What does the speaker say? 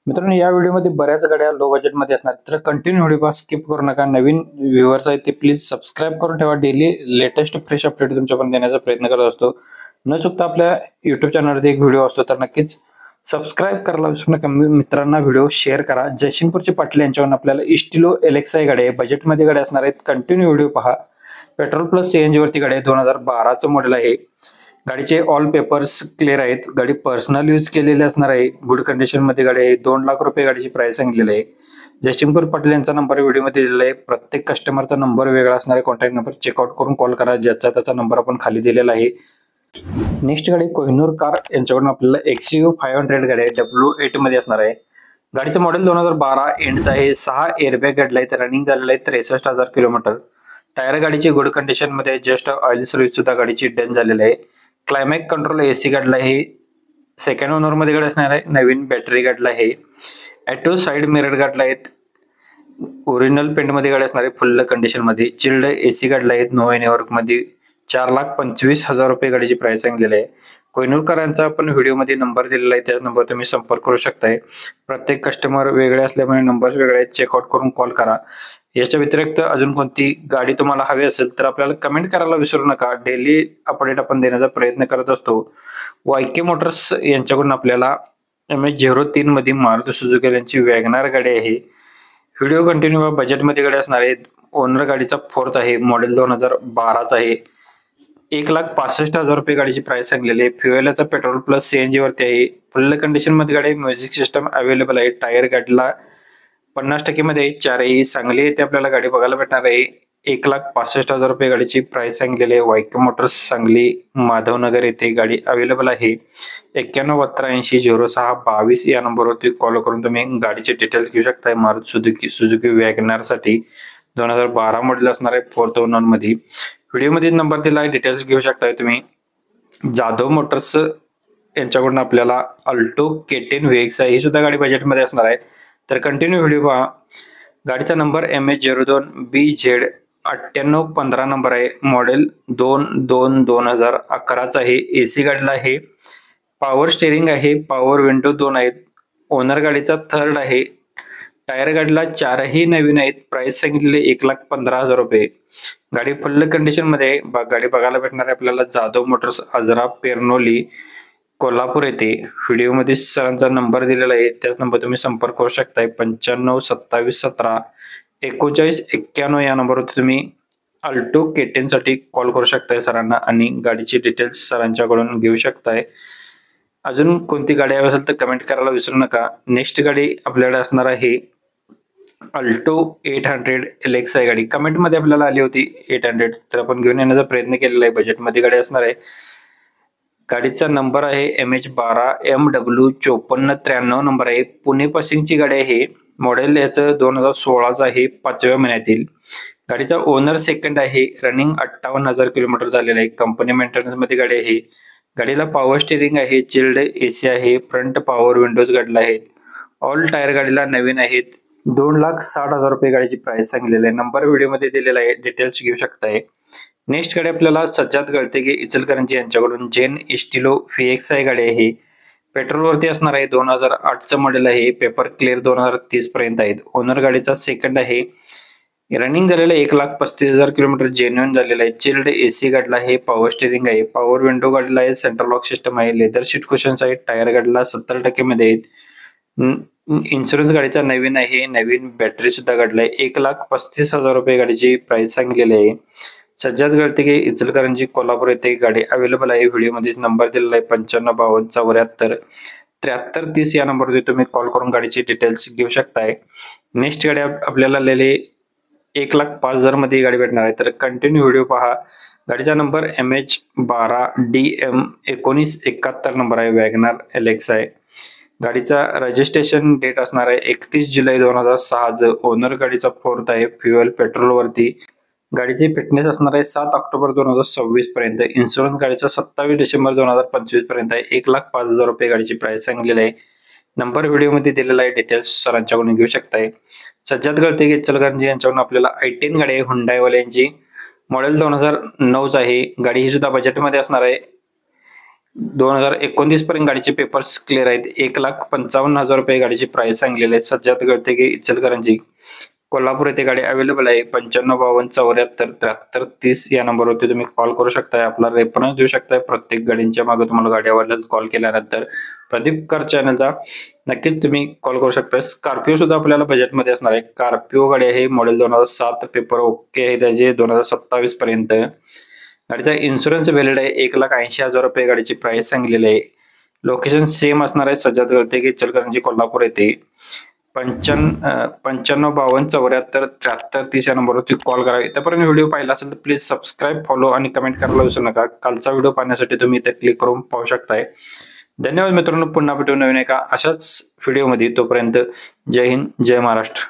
मित्रांनो, या व्हिडिओमध्ये बऱ्याच गाड्या लो बजेटमध्ये असणार, तर कंटिन्यू व्हिडिओ पहा, स्किप करू नका. नवीन व्ह्यूअर्स आहेत ते प्लीज सबस्क्राईब करून ठेवा. डेली लेटेस्ट फ्रेश अपडेट तुमच्यापर्यंत देण्याचा प्रयत्न करत असतो. न चुकता आपल्या युट्यूब चॅनलवरती एक व्हिडिओ असतो, तर नक्कीच सबस्क्राईब करायला विसरू नका. मित्रांना व्हिडिओ शेअर करा. जयसिंगपूरचे पाटील यांच्यावरून आपल्याला इस्टिलो एलेक्साई गाडी आहे, बजेटमध्ये गाडी असणार आहेत. कंटिन्यू व्हिडिओ पहा. पेट्रोल प्लस सीएनजी वरती गाडी आहे, 2012चं मॉडेल आहे. गाडीचे ऑल पेपर्स क्लिअर आहेत. गाडी पर्सनल यूज केलेली असणार आहे. गुड कंडिशन मध्ये गाडी आहे. 2 लाख रुपये गाडीची प्राइस सांगितलेली आहे. जयसिंगपूर पाटील यांचा नंबर व्हिडिओमध्ये दिलेला आहे. प्रत्येक कस्टमरचा नंबर वेगळा असणार आहे. कॉन्टॅक्ट नंबर चेकआउट करून कॉल करा. ज्याचा त्याचा नंबर आपण खाली दिलेला आहे. नेक्स्ट गाडी कोहिनूर कार यांच्याकडून आपल्याला XUV 500 गाडी आहे, W8 मध्ये असणार आहे. गाडीचं मॉडेल 2012 एंडचं आहे. 6 एअरबॅग गाडीला आहे. रनिंग झालेलं आहे 63,000 किलोमीटर. टायर गाडीची गुड कंडिशन मध्ये, जस्ट ऑइल सर्व्हिस सुद्धा गाडीची डन झालेली आहे. क्लायमॅक्स कंट्रोल AC गाडीला आहे. सेकंड ओनर मध्ये गाडी असणार आहे. नवीन बॅटरी गाडीला आहे. ॲटो साइड मिरर गाडीला आहेत. ओरिजिनल पेंट मध्ये गाडी असणार आहे. फुल कंडिशन मध्ये. चिल्ड AC गाडीला आहेत. नो एनी वर्क मध्ये. 4,25,000 रुपये गाडीची प्राइस सांगितलेली आहे. कोहिनूरकरांचा आपण व्हिडिओमध्ये नंबर दिलेला आहे, त्याच नंबर तुम्ही संपर्क करू शकताय. प्रत्येक कस्टमर वेगळे असल्यामुळे नंबर वेगळे आहेत. चेकआउट करून कॉल करा. याच्या व्यतिरिक्त अजून कोणती गाडी तुम्हाला हवी असेल तर आपल्याला कमेंट करायला विसरू नका. डेली अपडेट आपण देण्याचा प्रयत्न करत असतो. YK मोटर्स यांच्याकडून आपल्याला MH03 मध्ये मारुती सुझुकी यांची वॅगनार गाडी आहे. Video continue. बजेटमध्ये गाडी असणार आहे. ओनर गाडीचा 4th आहे. मॉडेल 2012चा आहे. 1,65,000 रुपये गाडीची प्राइस सांगलेली आहे. फ्युएलचा पेट्रोल प्लस CNG वरती आहे. फुल कंडिशन मध्ये गाडी. म्युझिक सिस्टम अवेलेबल आहे. टायर गाडीला 50% मध्ये 4ही चांगली आहे. ते आपल्याला गाडी बघायला भेटणार आहे. 1,65,000 रुपये गाडीची प्राइस सांगलेली आहे. YK मोटर्स सांगली माधवनगर येथे गाडी अवेलेबल आहे. 9182800622 या नंबरवरती कॉल करून तुम्ही गाडीचे डिटेल्स घेऊ शकता. मारुती सुझुकी वॅगनार साठी 2012 मॉडेल असणार आहे. 4th ओनर मध्ये. व्हिडिओमध्ये नंबर दिला आहे, डिटेल्स घेऊ शकताय तुम्ही. जाधव मोटर्स यांच्याकडून आपल्याला अल्टो K10 VX ही सुद्धा गाडी बजेटमध्ये असणार आहे. तर कंटिन्यू व्हिडिओ पहा. गाडीचा नंबर MH02BZ9815 नंबर आहे. मॉडेल 2/2/2011चा आहे. AC गाडीला आहे. पॉवर स्टेअरिंग आहे. पॉवर विंडो 2 आहेत. ओनर गाडीचा 3rd आहे. टायर गाडीला 4ही नवीन आहेत. प्राइस सांगितलेली 1,15,000 रुपये. गाडी फुल कंडिशन मध्ये आहे. गाडी बघायला भेटणार आहे आपल्याला जॉधव मोटर्स, आजरा पेरनोली, कोल्हापूर येथे. व्हिडिओमध्ये सरांचा नंबर दिलेला आहे, त्याच नंबर तुम्ही संपर्क करू शकताय. 9527173991 या नंबरवर तुम्ही अल्टो K10 साठी कॉल करू शकताय सरांना आणि गाडीची डिटेल्स सरांच्याकडून घेऊ शकताय. अजून कोणती गाडी हवी असेल तर कमेंट करायला विसरू नका. नेक्स्ट गाडी आपल्याकडे असणार आहे अल्टो 800 एलेक्साई गाडी. कमेंट मध्ये आपल्याला आली होती 800, तर आपण घेऊन येण्याचा प्रयत्न केलेला आहे. बजेटमध्ये गाडी असणार आहे. गाडीचा नंबर आहे MH12MW5493 नंबर आहे. पुणे पासिंगची गाडी आहे. मॉडेल याचं 2016चं आहे. 5व्या महिन्यातील. गाडीचा ओनर 2nd आहे. रनिंग 58,000 किलोमीटर झालेला आहे. कंपनी मेंटेनन्स मध्ये गाडी आहे. गाडीला पॉवर स्टेअरिंग आहे. चिल्ड AC आहे. फ्रंट पॉवर विंडोज गाडीला आहेत. ऑल टायर गाडीला नवीन आहेत. 2,60,000 रुपये गाडीची प्राइस सांगलेली आहे. नंबर व्हिडिओमध्ये दिलेला आहे, डिटेल्स घेऊ शकताय. नेक्स्ट गाडी आपल्याला सज्जाद गळतेगे इचलकरंजी यांच्याकडून जेन इस्टिलो VXI गाडी आहे. पेट्रोल वरती असणार आहे. 2008चं मॉडेल आहे. पेपर क्लिअर 2030 पर्यंत आहेत. ओनर गाडीचा 2nd आहे. रनिंग झालेलं 1,35,000 किलोमीटर जेन्युइन झालेलं आहे. चिल्ड AC गाडीला आहे. पॉवर स्टेअरिंग आहे. पॉवर विंडो गाडीला आहे. सेंट्रल लॉक सिस्टम आहे. लेदर सीट कुशन्स आहेत. टायर गाडीला 70% मध्ये आहेत. इन्शुरन्स गाडीचा नवीन आहे. नवीन बॅटरी सुद्धा गाडीला आहे. 1,35,000 रुपये गाडीची प्राइस सांगलेली आहे. सज्जाद गळतेगे इचलकरंजी कोल्हापूर येथे गाडी अवेलेबल आहे. व्हिडिओमध्ये नंबर दिलेला आहे 955274 7330 या नंबरवरती तुम्ही कॉल करून गाडीची डिटेल्स घेऊ शकताय. नेक्स्ट गाडी आपल्याला आलेली 1,05,000 मध्ये गाडी भेटणार आहे. तर कंटिन्यू व्हिडिओ पहा. गाडीचा नंबर MH12DM1971 नंबर आहे. वॅगनार एलेक्साई. गाडीचा रजिस्ट्रेशन डेट असणार आहे 31 जुलै 2006. ओनर गाडीचा 4th आहे. फ्युएल पेट्रोल वरती. गाडीची फिटनेस असणार आहे 7 ऑक्टोबर 2026 पर्यंत. इन्शुरन्स गाडीचा 27 डिसेंबर 2025 पर्यंत आहे. 1,05,000 रुपये गाडीची प्राइस सांगलेली आहे. नंबर व्हिडिओमध्ये दिलेला आहे, डिटेल्स सरांच्याकडून घेऊ शकताय. सज्जाद गळतेगे इचलकरंजी यांच्याकडून आपल्याला i10 गाडी आहे. हुंडाई वाल्यांची. मॉडेल 2009च आहे. गाडी ही सुद्धा बजेटमध्ये असणार आहे. 2019 पर्यंत गाडीचे पेपर्स क्लिअर आहेत. 1,55,000 रुपये गाडीची प्राइस सांगलेली आहे. सज्जाद गळते इचलकरंजी कोल्हापूर येथे गाडी अवेलेबल आहे. 955274 7330 या नंबरवरती तुम्ही कॉल करू शकताय. आपला रेफरन्स देऊ शकताय. प्रत्येक गाडींच्या मागे तुम्हाला गाडी आवडल्यास कॉल केल्यानंतर प्रदीप कार चॅनलचा नक्कीच तुम्ही कॉल करू शकता. स्कॉर्पिओ सुद्धा आपल्याला बजेटमध्ये असणार आहे. स्कॉर्पिओ गाडी आहे, मॉडेल 2007, पेपर ओके आहे त्याचे 2027 पर्यंत. गाडीचा इन्शुरन्स व्हॅलिड आहे. 1,80,000 रुपये गाडीची प्राइस सांगलेली आहे. लोकेशन सेम असणार आहे. सज्जाद गळते इचलकरंजी कोल्हापूर येथे 955274 7330 या नंबरवरती कॉल करा. इथपर्यंत व्हिडिओ पाहिला असेल तर प्लीज सबस्क्राईब, फॉलो आणि कमेंट करायला विसरू नका. कालचा व्हिडिओ पाहण्यासाठी तुम्ही इथे क्लिक करून पाहू शकताय. धन्यवाद मित्रांनो. पुन्हा भेटू नवीन एका अशाच व्हिडिओमध्ये. तोपर्यंत जय हिंद, जय महाराष्ट्र.